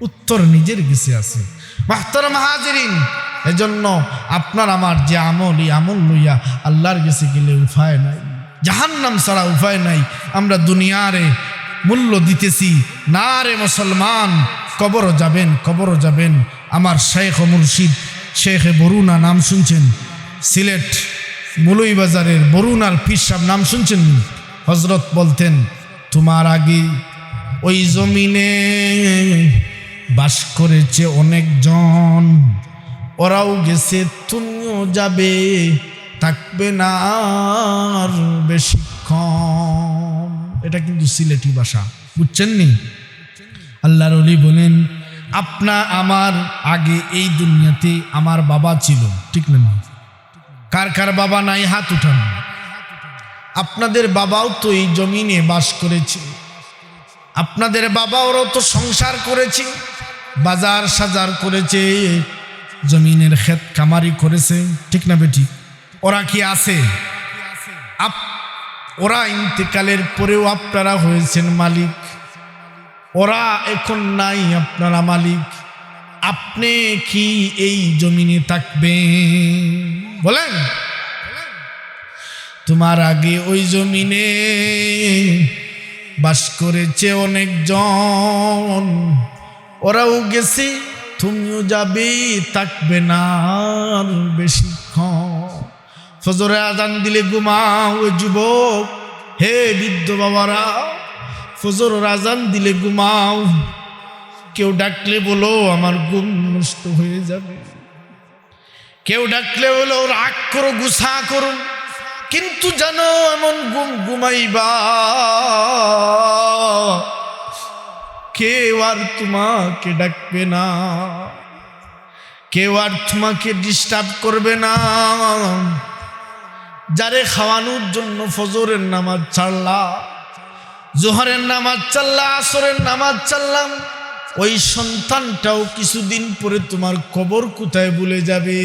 উত্তর নিজের কাছে আছে। মুহতারাম হাজিরিন, এজন্য আপনার আমার যে আমল, এই আমল লইয়া আল্লাহর কাছে গেলে উপায় নাই, জাহান্নাম ছাড়া উপায় নাই। আমরা দুনিয়ারে মূল্য দিতেছি না রে মুসলমান, কবরও যাবেন। আমার শেখ ও মুর্শিদ শেখে বরুণা নাম শুনছেন? সিলেট মৌলভীবাজারের বরুণার পীর সাহেব নাম শুনছেন? হযরত বলতেন, তোমার আগে ওই জমিনে বাস করেছে অনেকজন, ওরাও গেছে, তুমিও যাবে, থাকবে না আর বেশিক্ষণ। এটা কিন্তু সিলেটি ভাষা, বুঝছেন নি? আল্লাহর ওলি বলেন, আমার আগে এই দুনিয়াতে আমার বাবা ছিল, ঠিক না? কার কার বাবা নাই হাত উঠান। আপনাদের বাবাও তো এই জমিনে বাস করেছে, আপনাদের বাবাওরাও তো সংসার করেছে, বাজার সাজার করেছে, জমিনের ক্ষেত কামারি করেছে, ঠিক না বেটি? ওরা কি আছে? ওরা ইন্তেকালের পরেও আপনারা হয়েছেন মালিক, ওরা এখন নাই, আপনারা মালিক। আপনি কি এই জমিনে থাকবেন? বলেন। তোমার আগে ওই জমিনে বাস করেছে অনেকজন, ওরাও গেছে, তুমিও যাবে, থাকবে না আর বেশিক্ষণ। ফজরে আজান দিলে ঘুমাও যুবক, হে বৃদ্ধ বাবারা, ফজরের আজান দিলে ঘুমাও। কেউ ডাকলে বলো আমার ঘুম নষ্ট হয়ে যাবে, কেউ ডাকলে বলো রাগ করো, গুসা করো, কিন্তু জানো এমন ঘুমাইবা কেউ আর তোমাকে ডাকবে না, কেউ আর তোমাকে ডিস্টার্ব করবে না। যারে খাওয়ানোর জন্য ফজরের নামাজ ছাড়লা, জোহরের নামাজ ছাড়লা, আসরের নামাজ ছাড়লাম, ওই সন্তানটাও কিছুদিন পরে তোমার কবর কোথায় ভুলে যাবে।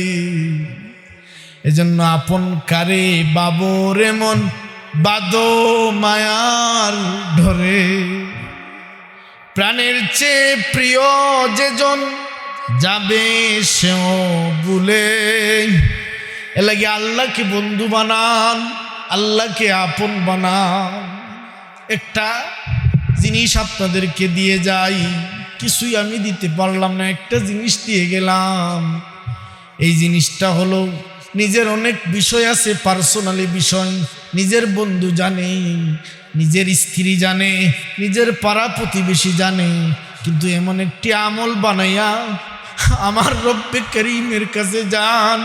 এজন্য আপন কারে বাবর এমন বাদো মায়ার ধরে, প্রাণের চেয়ে প্রিয় যেজন যাবে সেও ভুলে। এ লাগে আল্লাহকে বন্ধু বানান, আল্লাহকে আপন বানান। একটা জিনিস আপনাদেরকে দিয়ে যাই, কিছুই আমি দিতে পারলাম না, একটা জিনিস দিয়ে গেলাম। এই জিনিসটা হলো, নিজের অনেক বিষয় আছে, পার্সোনালি বিষয়, নিজের বন্ধু জানে, নিজের স্ত্রী জানে, নিজের পাড়া প্রতিবেশী জানে, কিন্তু এমন একটি আমল বানাইয়া আমার রব্বে করিমের কাছে যান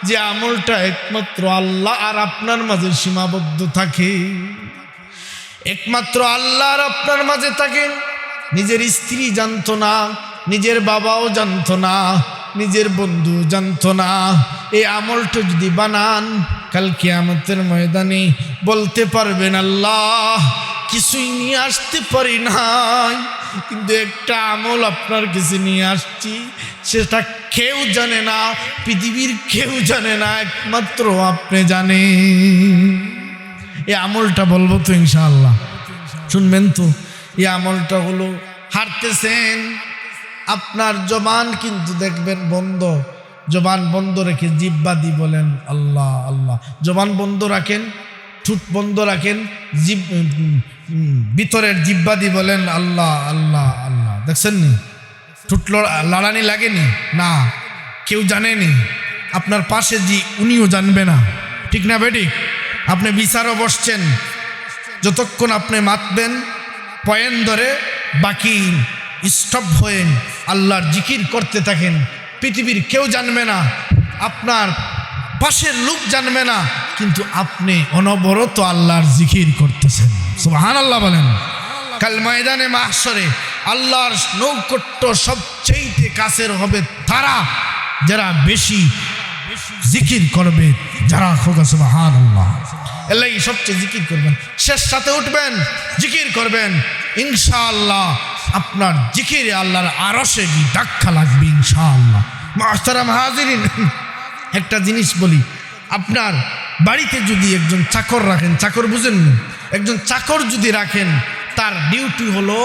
যে আমলটা একমাত্র আল্লাহ আর আপনার মাঝে সীমাবদ্ধ থাকে, একমাত্র আল্লাহ আর আপনার মাঝে থাকে। নিজের স্ত্রী জানতো না, নিজের বাবাও জানতো না, নিজের বন্ধু জানতো না। এই আমলটা যদি বানান, কাল কিয়ামতের ময়দানে বলতে পারবেন আল্লাহ কিছুই নিয়ে আসতে পারি নাই, কিন্তু একটা আমল আপনার কাছে নিয়ে আসছি, সেটা কেউ জানে না, পৃথিবীর কেউ জানে না, একমাত্র আপনি জানেন। এই আমলটা বলবো তো ইনশাআল্লাহ, শুনবেন তো? এই আমলটা হলো, হাঁটতেছেন, আপনার জবান কিন্তু দেখবেন বন্ধ, জবান বন্ধ রেখে জিহ্বা দিয়ে বলেন আল্লাহ আল্লাহ। জবান বন্ধ রাখেন, ঠোঁট বন্ধ রাখেন, ভিতরের জিহ্বা দিয়ে বলেন আল্লাহ আল্লাহ আল্লাহ। দেখছেন নি ঠোঁট লাড়ানি লাগেনি না, কেউ জানেনি, আপনার পাশে জি উনিও জানবে না, ঠিক না বেঠিক? আপনি বিচারও বসছেন, যতক্ষণ আপনি মাতবেন পয়েন্ট ধরে বাকি স্টপ হয়ে আল্লাহর জিকির করতে থাকেন, পৃথিবীর কেউ জানবে না, আপনার পাশের লোক জানবে না, কিন্তু আপনি অনবরত আল্লাহর জিকির করতেছেন। সুবহানাল্লাহ বলেন। কাল ময়দানে মাহশরে আল্লাহর নৌকট্য সবচেয়ে কাছের হবে তারা যারা বেশি জিকির করবে, যারা খোদা সুবহানাল্লাহ। এলাই সবচেয়ে জিকির করবেন, শেষ সাথে উঠবেন, জিকির করবেন, ইনশাআল্লাহ আপনার জিকিরে আল্লাহর আরশে ধাক্কা লাগবে ইনশাআল্লাহ। মুহতারাম হাজিরিন, একটা জিনিস বলি, আপনার বাড়িতে যদি একজন চাকর রাখেন, চাকর বুঝেন, একজন চাকর যদি রাখেন, তার ডিউটি হলো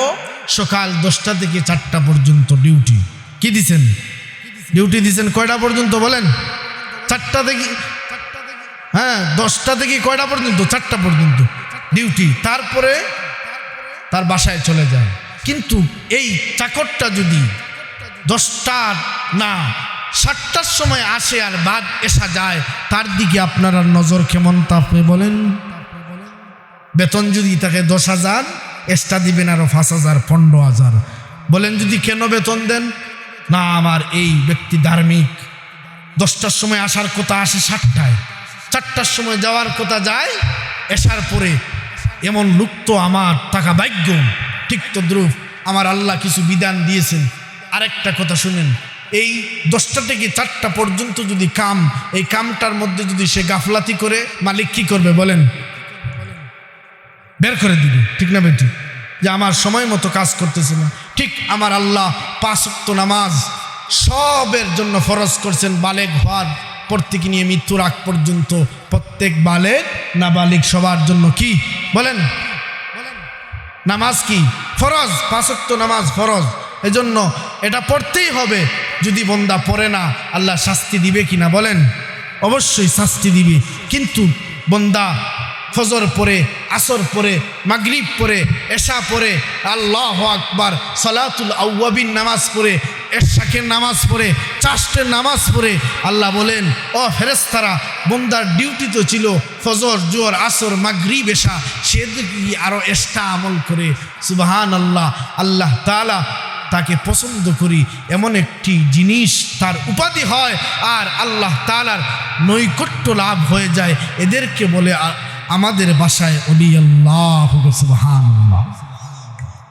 সকাল 10টা থেকে 4টা পর্যন্ত ডিউটি। কি দিছেন? ডিউটি দিছেন কয়টা পর্যন্ত বলেন? 4টা থেকে, হ্যাঁ 10টা থেকে কয়টা পর্যন্ত? 4টা পর্যন্ত ডিউটি, তারপরে তার বাসায় চলে যায়। কিন্তু এই চাকরটা যদি 10টা না 7টার সময় আসে আর বাদ এসা যায়, তার দিকে আপনার আর নজর কেমন তা আপনি বলেন? বেতন যদি তাকে 10,000, এক্সট্রা দিবেন আরো 5,000, 15,000। বলেন যদি কেন বেতন দেন? না, আমার এই ব্যক্তি ধার্মিক, 10টার সময় আসার কথা আসে 7টায়, 4টার সময় যাওয়ার কথা যায় এসার পরে। এমন লোক তো আমার টাকা ভাগ্য। ঠিক তো দ্রুব আমার আল্লাহ কিছু বিধান দিয়েছেন। আরেকটা কথা শুনেন, এই 10টা থেকে 4টা পর্যন্ত যদি কাম, এই কামটার মধ্যে যদি সে গাফলাতি করে, মালিক কি করবে বলেন? বের করে দিবে, ঠিক না বেটি? যে আমার সময় মতো কাজ করতেছে না। ঠিক আমার আল্লাহ 5 ওয়াক্ত নামাজ সবের জন্য ফরজ করছেন, বালেগ হওয়ার পর থেকে নিয়ে মৃত্যুর আগ পর্যন্ত প্রত্যেক বালেগ নাবালিগ সবার জন্য কি বলেন? নামাজ কি ফরজ, 5 ওয়াক্ত নামাজ ফরজ। এজন্য এটা পড়তেই হবে। যদি বন্দা পড়ে না, আল্লাহ শাস্তি দিবে কিনা বলেন? অবশ্যই শাস্তি দিবে। কিন্তু বন্দা ফজর পড়ে, আসর পড়ে, মাগরিব পড়ে, এশা পড়ে, আল্লাহু আকবার, সালাতুল আউয়াবিন নামাজ পড়ে, এশাকের নামাজ পড়ে, চাষ্টের নামাজ পড়ে, আল্লাহ বলেন ও ফেরেশতারা, বন্দার ডিউটি তো ছিল ফজর, জোহর, আসর, মাগরিব, এশা, সে যদি আরো এক্সট্রা আমল করে, সুবহানাল্লাহ, আল্লাহ তাআলা তাকে পছন্দ করি এমন একটি জিনিস তার উপাধি হয়, আর আল্লাহ তাআলার নৈকট্য লাভ হয়ে যায়। এদেরকে বলে আমাদের ভাষায় ওলি আল্লাহ। সুবহানাল্লাহ।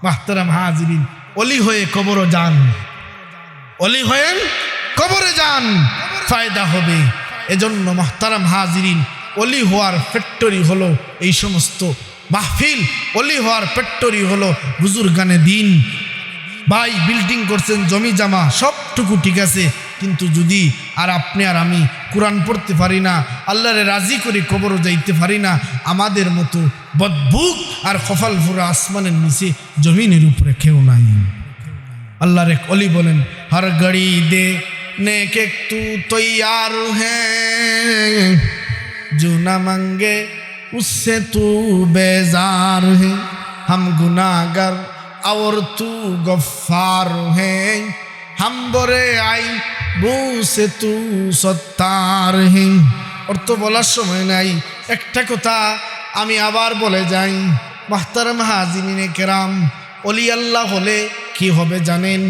মুহতারাম হাজিরিন, ওলি হয়ে কবরে যান, ওলি হয়ে কবরে যান, ফায়দা হবে। এজন্য মুহতারাম হাজিরিন, ওলি হওয়ার ফ্যাক্টরি হলো এই সমস্ত মাহফিল, ওলি হওয়ার ফ্যাক্টরি হলো বুজুর্গানে দিন। ভাই বিল্ডিং করছেন, জমি জামা সবটুকু ঠিক আছে, কিন্তু যদি আর আপনি আর আমি কোরআন পড়তে পারি না, আল্লাহরে রাজি করে কবরও যাইতে পারি না, আমাদের মতো বদভুক আর কপাল ভরা আসমানের নিচে জমিনের উপরে কেউ নাই। আল্লাহর এক অলি বলেন, হর ঘড়ি দেনে কে তু তৈয়ার হ্যাঁ, जो न मांगे उससे तू बेजार है, हम गुनाहगार और तू गफ्फार है, हम बुरे आई बू से तू सत्तार है। অর্থ বলার সময় নাই, একটা কথা আমি আবার বলে যাই, মুহতারাম হাজিরিনে কেরাম, ওলি আল্লাহ হলে কি হবে জানেন?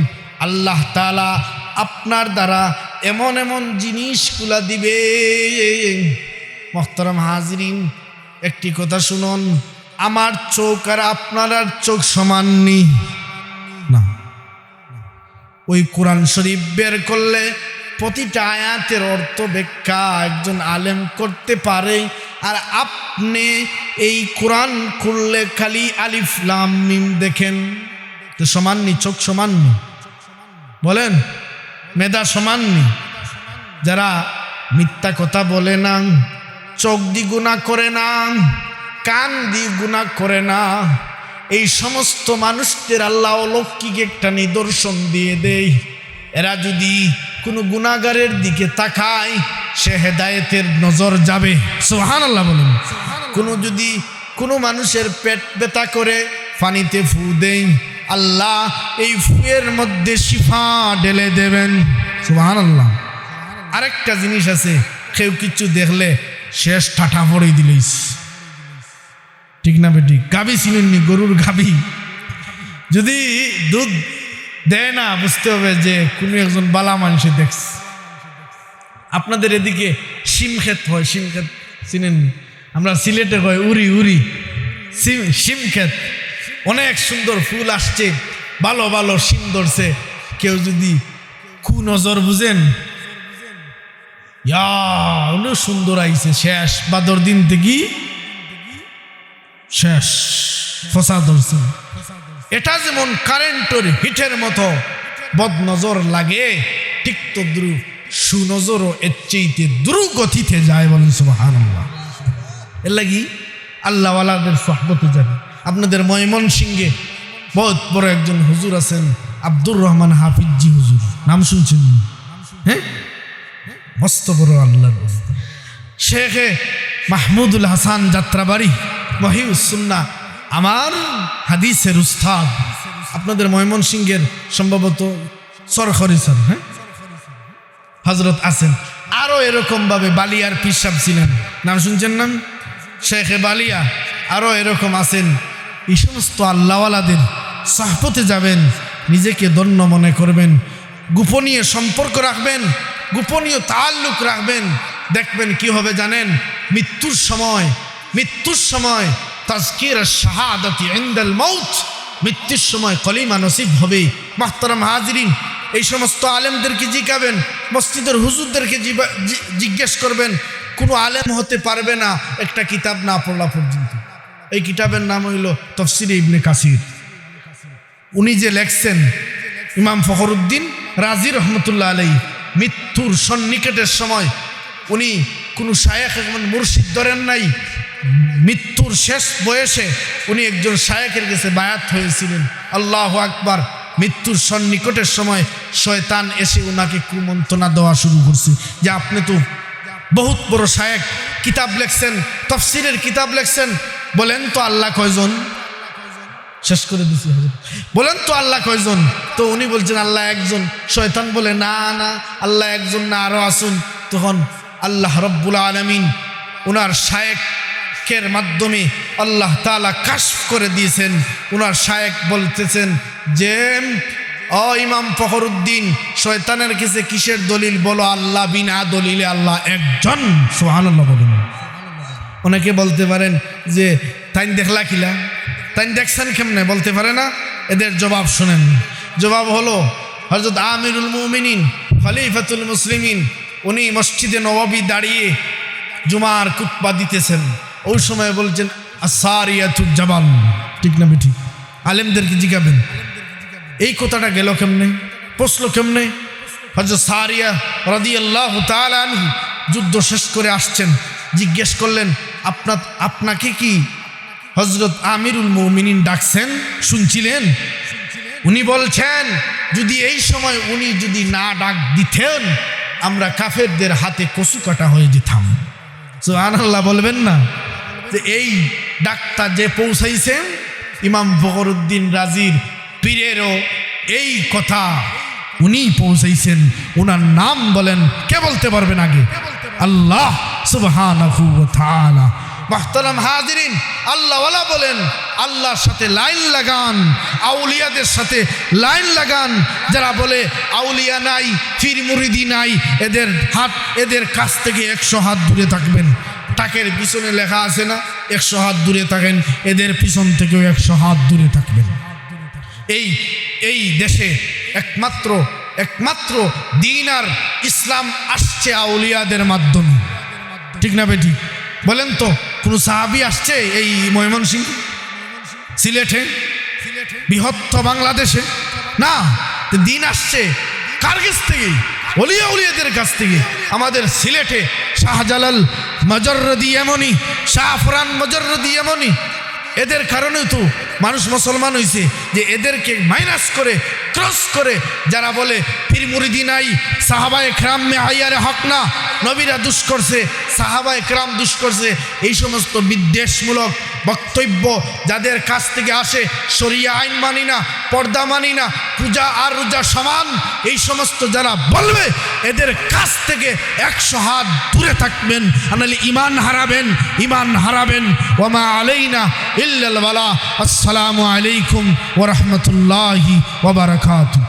আল্লাহ তাআলা আপনার দ্বারা এমন এমন জিনিসগুলা দিবে। মুহতারাম হাজিরিন, একটি কথা শুনুন, আমার চোখ আর আপনার চোখ সমান নেই না। ওই কোরআন শরীফ বের করলে প্রতিটা আয়াতের অর্থ ব্যাখ্যা একজন আলেম করতে পারে, আর আপনি এই কোরআন খুললে খালি আলিফ লাম মিম দেখেন, তো সমান নি? চোখ সমান নি? বলেন, মেধা সমান নি? যারা মিথ্যা কথা বলে না, চোখ দি গুনাহ করে না, কান দি গুনাহ করে না, এই সমস্ত মানুষদের আল্লাহ অলৌকিক একটা নিদর্শন দিয়ে দেয়। এরা যদি কোনো গুনাহগারের দিকে তাকায়, সে হেদায়েতের নজর যাবে। সুবহানাল্লাহ বলুন। যদি কোনো মানুষের পেট ব্যথা করে পানিতে ফু দেয়, আল্লাহ এই ফুয়ের মধ্যে শিফা ঢেলে দেবেন। সুবহানাল্লাহ। আরেকটা জিনিস আছে, কেউ কিছু দেখলে শেষ ঠাঠা পড়ে দিলেই, ঠিক না বেটি? গাভী ছিলেননি, গরুর গাভী যদি দুধ দেয় না, বুঝতে হবে যে কোনো একজন বালা মানুষে দেখছে। আপনাদের এদিকে শিম ক্ষেত হয়, শিম ক্ষেত চিনেননি? আমরা সিলেটে হয় উরি উরি শিম ক্ষেত, অনেক সুন্দর ফুল আসছে, ভালো ভালো শিম ধরছে। কেউ যদি কুনজর বুঝেন, অনেক সুন্দর আইছে, শেষ বাদর দিন থেকে শেষ ফসা ধরছে। এটা যেমন কারেন্টের হিটের মতো বদ নজর লাগে, ঠিক তো সুনজরও এর চেয়েতে দ্রুত গতিতে যায়। বলেন সুবহানাল্লাহ। এর লাগি আল্লাহওয়ালাদের সোহবতে যাবে। আপনাদের ময়মনসিংহে বহুত বড় একজন হুজুর আছেন, আব্দুর রহমান হাফিজি হুজুর, নাম শুনছেন? হ্যাঁ, মস্ত বড় আল্লাহর শেখে মাহমুদুল হাসান যাত্রাবাড়ি মহিউস সুন্নাহ, আমার হাদিসের উস্তাদ। আপনাদের ময়মনসিংহের সম্ভবত সরখরি স্যার, হ্যাঁ, হজরত আছেন। আরো এরকম ভাবে বালিয়ার পীর সাহেব ছিলেন, নাম শুনছেন? নাম শেখে বালিয়া। আরো এরকম আছেন। এই সমস্ত আল্লাহওয়ালাদের সাহবতে যাবেন, নিজেকে ধন্য মনে করবেন, গোপনীয় সম্পর্ক রাখবেন, গোপনীয় তাল্লুক রাখবেন। দেখবেন কি হবে জানেন? মৃত্যুর সময় তাজকির শাহাদাতি ইনদাল মাউত, মৃত্যুর সময় কলিমা নসিব হবে। মুহতারাম হাজিরিন, এই সমস্ত আলেমদেরকে জিজ্ঞাবেন, মসজিদের হুজুরদেরকে জিজ্ঞেস করবেন, কোনো আলেম হতে পারবে না একটা কিতাব না পড়লা পর্যন্ত। এই কিতাবের নাম হইল তাফসীরে ইবনে কাসির। উনি যে লেখছেন, ইমাম ফখরুদ্দিন রাজি রহমতুল্লাহ আলাইহি, মৃত্যুর সন্নিকটের সময় উনি কোনো শায়েখ এবং মুর্শিদ ধরেন নাই। মৃত্যুর শেষ বয়সে উনি একজন শায়েখের কাছে বায়াত হয়েছিলেন। আল্লাহু আকবার। মৃত্যুর সন্নিকটের সময় শয়তান এসে উনাকে কুমন্ত্রণা দেওয়া শুরু করছে যে আপনি তো বহুত বড় শায়েখ, কিতাব লেখছেন, তাফসীরের কিতাব লেখছেন, বলেন তো আল্লাহ কয়জন? শেষ করে দিছি, বলেন তো আল্লাহ কয়জন? তো উনি বলছেন আল্লাহ একজন। শয়তান বলে না না, আল্লাহ একজন না, আরো আসুন। তখন আল্লাহ রব্বুল আলামিন উনার শায়েখের মাধ্যমে আল্লাহ তাআলা কাশফ করে দিয়েছেন। উনার শায়েখ বলতেছেন যে, ও ইমাম ফখরুদ্দিন, শয়তানের কাছে কিসের দলিল বলো? আল্লাহ বিনা দলিলে আল্লাহ একজন। সুবহানাল্লাহ বলুন। অনেকে বলতে পারেন যে তাই দেখলা কিলা, তাই দেখছেন কেমনে? বলতে পারে না। এদের জবাব শুনেন। জবাব হলো, হযরত আমিরুল মুমিনিন খলিফাতুল মুসলিমিন, উনি মসজিদে নববী দাঁড়িয়ে জুমার খুতবা দিতেছেন। ওই সময় বলছেন আসারিয়াতুল জাবাল, ঠিক না বেঠিক? আলেমদেরকে জিজ্ঞাবেন এই কথাটা গেল কেমনে, পৌঁছলো কেমনে? হযরত সারিয়া রাদিয়াল্লাহু তাআলা আনহু যুদ্ধ শেষ করে আসছেন, জিজ্ঞেস করলেন আপনাকে কি হযরত আমিরুল মুমিনিন ডাকছেন, শুনছিলেন? উনি বলছেন যদি এই সময় উনি যদি না ডাক দিতেন, আমরা কাফেরদের হাতে কচু কাটা হয়ে যেতাম। সুবহানাল্লাহ বলবেন না? যে এই ডাকটা যে পৌঁছাইছেন, ইমাম ফখরুদ্দিন রাজির পীরেরও এই কথা উনি পৌঁছাইছেন। উনার নাম বলেন, কে বলতে পারবেন আগে? আল্লাহ সুবহানাহু ওয়া তাআলা। মুহতারাম হাজিরিন, আল্লাহওয়ালা বলেন আল্লাহর সাথে লাইন লাগান, আউলিয়াদের সাথে লাইন লাগান। যারা বলে আউলিয়া নাই, পীর মুরিদি নাই, এদের কাছ থেকে 100 হাত দূরে থাকবেন। টাকের পিছনে লেখা আছে না, 100 হাত দূরে থাকেন, এদের পিছন থেকেও 100 হাত দূরে থাকবেন। এই দেশে একমাত্র দ্বীন আর ইসলাম আসছে আউলিয়াদের মাধ্যমে, ঠিক না বেটি? বলেন তো, কোন সাহাবী আসছে এই ময়মনসিংহ, সিলেটে, বৃহত্তর বাংলাদেশে? না, দ্বীন আসছে কার কাছ থেকে? ওলিয়াদের কাছ থেকে। আমাদের সিলেটে শাহজালাল মজররদি এমনই, শাহফরান মজররদি এমনই। এদের কারণে তো মানুষ মুসলমান হয়েছে, যে এদেরকে মাইনাস করে, ক্রস করে যারা বলে পীর মুরিদি নাই, সাহাবায়ে কেরাম মে আইয়ারে হক না, নবীরা দুষ করছে, সাহাবায়ে কেরাম দুষ করছে, এই সমস্ত বিদ্বেষমূলক বক্তব্য যাদের কাছ থেকে আসে, শরিয়া আইন মানি না, পর্দা মানি না, পূজা আর রোজা সমান, এই সমস্ত যারা বলবে, এদের কাছ থেকে 100 হাত দূরে থাকবেন, নাহলে ঈমান হারাবেন। ওয়ামা আলাইনা ইল্লাল বালা। আসসালামু আলাইকুম ওয়া রাহমাতুল্লাহি ওয়া বারাকাতুহু।